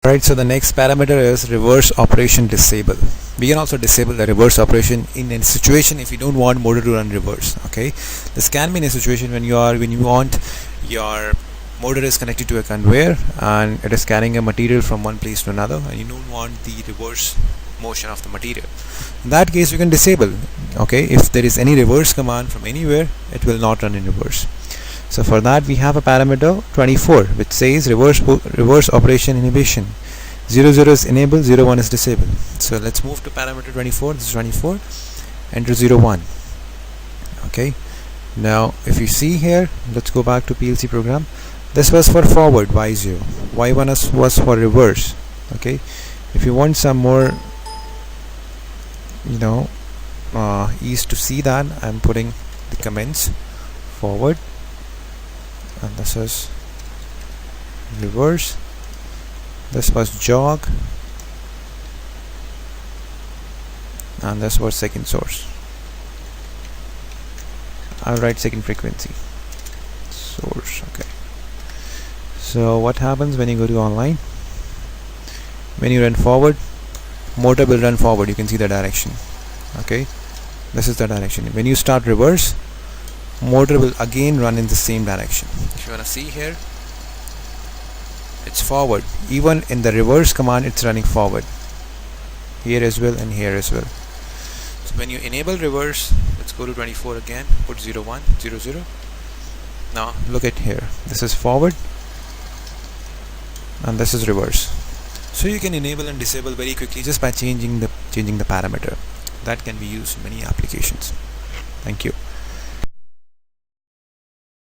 Right, so the next parameter is reverse operation disable. We can also disable the reverse operation in a situation if you don't want motor to run reverse. Okay, this can be in a situation when you want your motor is connected to a conveyor and it is carrying a material from one place to another, and you don't want the reverse motion of the material. In that case, you can disable. Okay, if there is any reverse command from anywhere, it will not run in reverse. So for that we have a parameter 24 which says reverse operation inhibition. 00 is enable, 01 is disable. So let's move to parameter 24. This is 24. Enter 01. Okay. Now if you see here, let's go back to PLC program. This was for forward Y0. Y1 was for reverse. Okay. If you want some more, ease to see that, I'm putting the comments forward. And this is reverse, this was jog, and this was second source. I'll write second frequency source. Okay, so what happens when you go to online? When you run forward, motor will run forward. You can see the direction. Okay, this is the direction. When you start reverse, motor will again run in the same direction. If you want to see here, it's forward. Even in the reverse command, it's running forward here as well and here as well. So when you enable reverse, let's go to 24 again, put 01, 00. Now look at here, this is forward and this is reverse. So you can enable and disable very quickly just by changing the parameter. That can be used in many applications. Thank you.